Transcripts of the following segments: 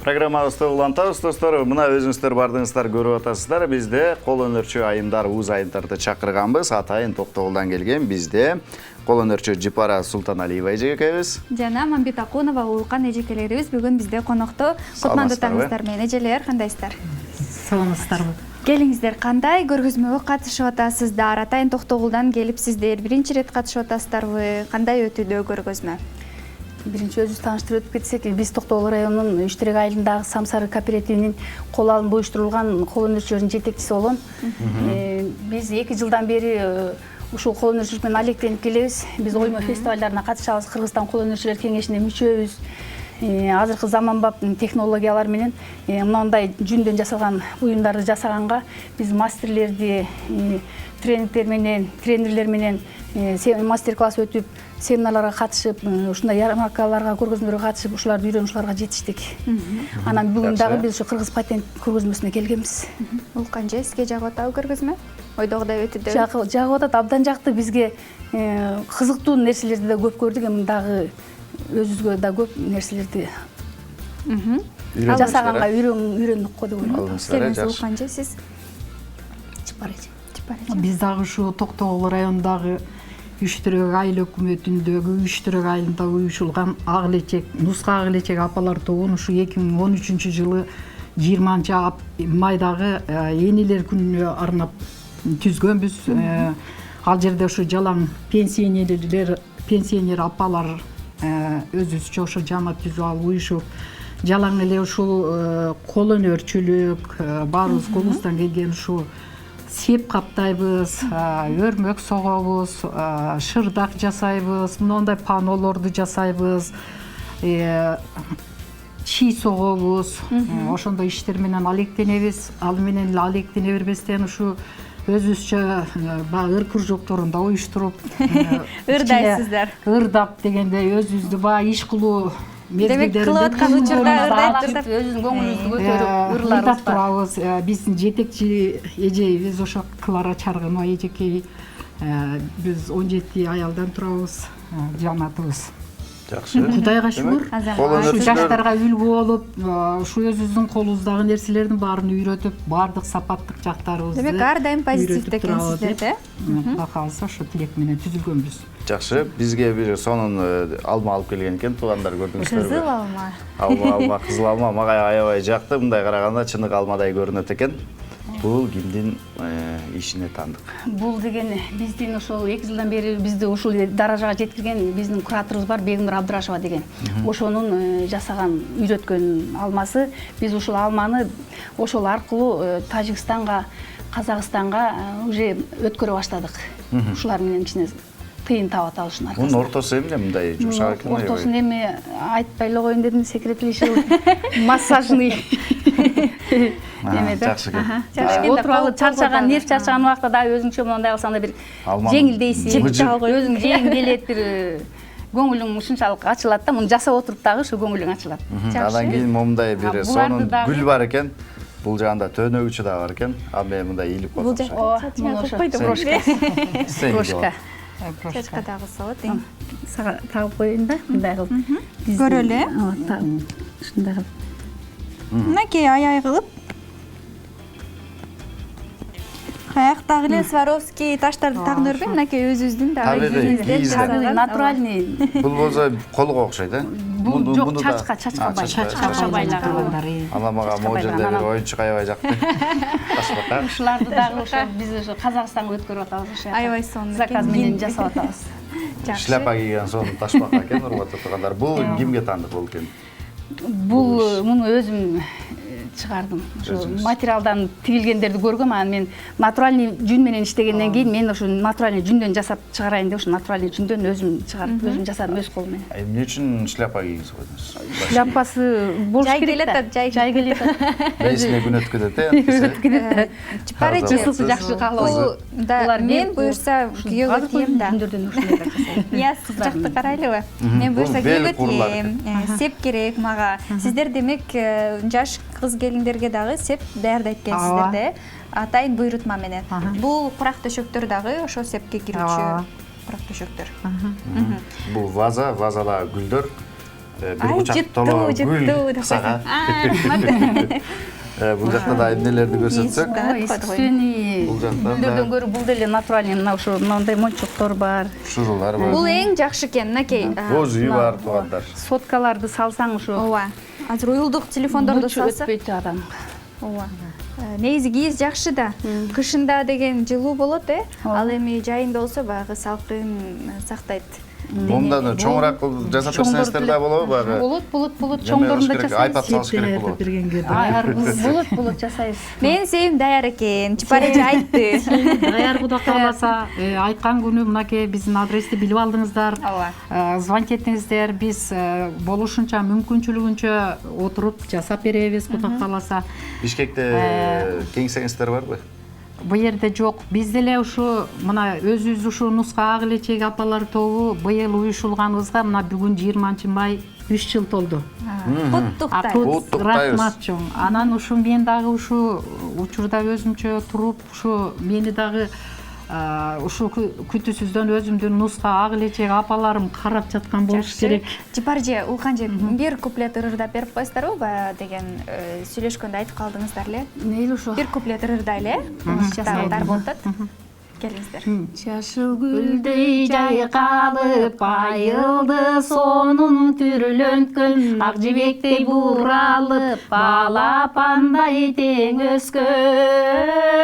Программабызды улантабыз достор. Мына өзүңүздөр бардыңыздар көрүп атасыздар. Бизде кол өнөрчү айымдар, уз айымдарды чакырганбыз. Атайын Токтогулдан келген бизде кол өнөрчү Жипара Султаналиева эжекебиз. Жана Мамбет Акунова улукан эжекелерибиз бүгүн бизде конокто. Кутмандуу таңыңыздар менен эжелер, кандайсыздар? Саламатсыздарбы? Келиңиздер, кандай көргөзмөгө катышып атасыздар? Атайын Токтогулдан келипсиздер. Биринчи рет катышып атасыздарбы? Кандай өтүүдө көргөзмө? Биринчи өзүбүз тааныштырып өтүп кетсек, биз Токтогул районунун Үчтүрөк айылындагы Самсары кооперативинин кол алым буюштурулган кол өнөрчүлөрүнүн жетекчиси болом. Биз 2 жылдан бери ушул кол өнөрчүлүк менен алектенип келебиз. Биз оймо фестивалдарына катышабыз, Кыргызстан кол өнөрчүлөр кеңешине мүчөбүз. Азыркы заманбап технологиялар менен мындай жүндөн жасалган буюмдарды жасаганга биз мастерлерди, тренерлер менен мастер-класс өтүп, семинарларга катышып, ушундай ярмаркаларга, көргөзмөлөргө катышып, ушуларды үйрөнүп ушуларга жетиштик. Анан бүгүн дагы биз ушу Кыргыз патент көргөзмөсүнө келгенбиз. Бул канча сизге жагып атабы көргөзмө? Ойдогудай өтүүдө? Жагып атат, абдан жакты. Бизге кызыктуу нерселерди да көп көрдүк, эми дагы өзүбүзгө да көп нерселерди жасаганга үйрөндүк го деп ойлойм. Сиз канча сиз? Биз дагы ушу Токтогул районундагы Үчтүрөк айыл өкмөтүндөгү Үчтүрөк айылында уюшулган ак элечек, нуска ак элечек апалар тобун ушу 2013 жылы 20 майдагы энелер күнүнө арнап түзгөнбүз. Ал жерде ушу жалаң пенсионер апалар өзүбүзчө ошо жамаат түзүп алып уюшуп, жалаң эле ушул кол өнөрчүлүк, баарыбыз колубуздан келген ушу сеп каптайбыз, өрмөк согобуз, шырдак жасайбыз, мындай панолорду жасайбыз, чий согобуз, ошондой иштер менен алектенебиз. Ал менен эле алектене бербестен ушу өзүбүзчө баягы ыр кружокторунда уюштуруп, ырдайсыздар. Ырдап дегенде өзүбүздү баягы иш кылуу Демек кылып аткан учурда ырдайт, өзүнүн көңүлүбүздү көтөрүп ырдап турабыз. Биздин жетекчи эжебиз ошо Клара Чаргынова эжекей. Биз 17 аялдан турабыз, жамаатыбыз. Жакшы. Кудайга шүгүр. Ушу жаштарга үлгү болуп, ушу өзүбүздүн колубуздагы нерселердин баарын үйрөтүп, баардык сапаттык жактарыбызды. Демек ар дайым позитивде экенсиздер да? Кудай кааласа ошо тилек менен түзүлгөнбүз. Жакшы. Бизге бир сонун алма алып келген экен, туугандар көрдүңүздөрбү? Кызыл алма. Алма, кызыл алма мага аябай жакты. Мындай караганда чынык алмадай көрүнөт экен. Бул кимдин ишине тандык? Бул деген биздин ошол 2 жылдан бери бизди ушул даражага жеткирген биздин кураторубуз бар, Бегнур Абдрашева деген. Ошонун жасаган, үйрөткөн алмасы. Биз ушул алманы ошол аркылуу Тажикстанга, Казакстанга уже өткөрө баштадык. Ушулар менен кичине тыйын таап атабыз ушунун аркасында. Мунун ортосу эмне мындай жумшак экен? Ортосун эми айтпай эле коеюн дедим, секретлешил, массажный. Жакшы экен. Отуруп алып чарчаган, нерв чарчаган убакта дагы өзүңчө мындай алсаң да бир жеңилдейсиң, өзүң жегиң келет, бир көңүлүң ушунчалык ачылат да, муну жасап отуруп дагы ушу көңүлүң ачылат. Андан кийин момундай бир сонун гүл бар экен. Бул жагында төнөгүчү да бар экен. Ал мен мындай ийилип койсом. Муну ошо брошка. Чачка дагы салат. Сага тагып коеюн да, мындай кылып. Көрөлү. Ушундай кылып. Мынакей аяй кылып. Каяктагы эле Сваровский таштарды тагын өрбөйм, мынакей өзүбүздүн дагы табигый, натуральный. Бул болсо колго окшойт, э? Бул жок, чачка байлаган. Ала мага могу жерде бир оюнчук аябай жакты. Ташбака. Ушуларды дагы ошо биз ошо Казакстанга өткөрүп атабыз ошо. Аябай сонун. Заказ менен жасап атабыз. Шляпа кийген сонун ташбака экен, урматтуу тургандар. Бул кимге тандык болду экен? Бул муну өзүм чыгардым. Ошо материалдан тигилгендерди көргөм, анан мен натуральный жүн менен иштегенден кийин мен ошо натуральный жүндөн жасап чыгарайын деп, ошо натуральный жүндөн өзүм чыгарып, өзүм жасадым өз колум менен. Эмне үчүн шляпа кийгизип койдуңуз? Шляпасы болуш керек да. Жай келет. Бесине күн өткүзөт, э? Чыпары Жысылсы жакшы каалабайбы. Да, мен буюрса күйөөгө тием да. Жүндөрдөн ушундай. Я сызыкты карайлыбы? Мен буюрса күйөөгө тием. Сеп керек мага. Сиздер демек жаш кыз келиндерге дагы сеп даярдайт экенсиздер да, атайын буйрутма менен. Бул курак төшөктөр дагы ошо сепке кирүүчү курак төшөктөр. Бул ваза, вазадагы гүлдөр бир кучак толо гүл сага. Бул жакта да эмнелерди көрсөтсөк. Искусственный Бул жактан да гүлдөрдөн көрө бул деле натуральный мына ушул мындай мончоктор бар. шурулар бар. Бул эң жакшы экен, мынакей. Боз үй бар туугандар. Соткаларды салсаң ушу Ооба. Азыр уюлдук телефондорду ночь салса. өтпөйт адам. Ооба. Негизи кийиз жакшы да. Кышында деген жылуу болот, Ал эми жайында болсо баягы салкын сактайт. Мындан чоңураак жасап берсеңиздер да болобу баягы? Болот. Чоңдорун да iPad жасайбыз. салыш керек болот. бергенге Болот жасайбыз. Менин себим даяр экен. Чипар эже айтты. даяр Кудай кааласа айткан күнү мынакей биздин адрести билип алдыңыздар. Ооба. Звонить этиңиздер, биз болушунча мүмкүнчүлүгүнчө отуруп жасап беребиз Кудай кааласа. Бишкекте кеңсеңиздер барбы? Бу жерде жок. Биз деле ушу мына өзүбүз ушу Нуска ак элечек апалар тобу быйыл уюшулганыбызга мына бүгүн 20-май 3 жыл толду. Куттуктайбыз. Рахмат чоң. Анан ушу мен дагы ушу учурда өзүмчө туруп ушу мени дагы ушу күтүүсүздөн өзүмдүн Нуска ак элечек апаларым карап жаткан болуш керек. Чипар эже, Улкан эже, бир куплет ырырдап берип коесуздарбы? Баягы деген сүйлөшкөндө айтып калдыңыздар эле. Мейли ошо. Бир куплет ырырдайлы, Дар болуп атат. Келиңиздер. Жашыл гүлдөй жайкалып айылды сонун түрүлөнткөн ак жибектей буралып балапандай тең өскөн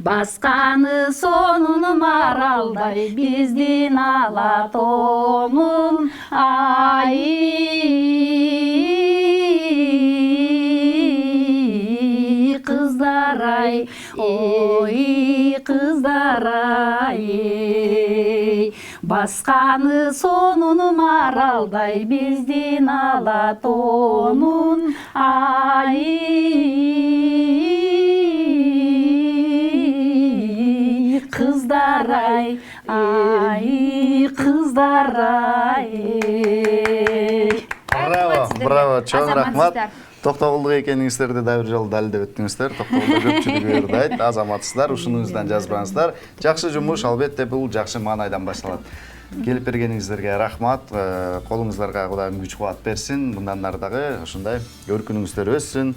басканы сонун маралдай биздин ала тоонун кыздар ай ой кыздар ай басканы сонун маралдай биздин ала тоонун кыздар ай кыздар ай. Браво, чоң рахмат. Токтогулдук экениңиздерди да бир жолу далилдеп өттүңүздөр. Токтогулда көпчүлүгү ырдайт, азаматсыздар, ушунуңуздан жазбаңыздар. Жакшы жумуш, албетте бул жакшы маанайдан башталат. Келип бергениңиздерге рахмат. Колуңуздарга Кудайым күч кубат берсин. Мындан ары дагы ушундай өркүнүңүздөр өссүн.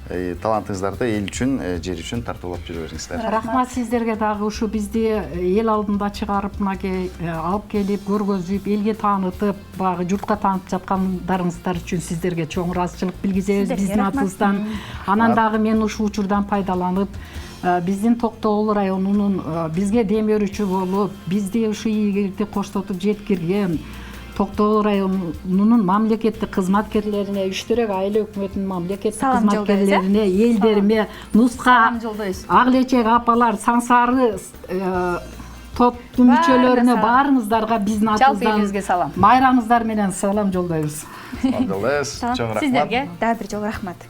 Талантыңыздарды эл үчүн, жер үчүн тартуулап жүрө бериңиздер. Рахмат сиздерге дагы ушу бизди эл алдында чыгарып мынакей алып келип көргөзүп, элге таанытып, баягы журтка таанытып жаткандарыңыздар үчүн сиздерге чоң ыраазычылык билгизебиз биздин атыбыздан. Анан дагы мен ушул учурдан пайдаланып биздин Токтогул районунун бизге дем берүүчү болуп, бизди ушу ийгиликти коштотуп жеткирген Токтогул районунун мамлекеттик кызматкерлерине, Үчтүрөк айыл өкмөтүнүн мамлекеттик кызматкерлерине, элдериме, Нуска ак элечек апалар, Саңсары топтун мүчөлөрүнө, баарыңыздарга биздин атыбыздан майрамыңыздар менен салам жолдойбуз. Чоң рахмат. Сиздерге дагы бир жолу рахмат.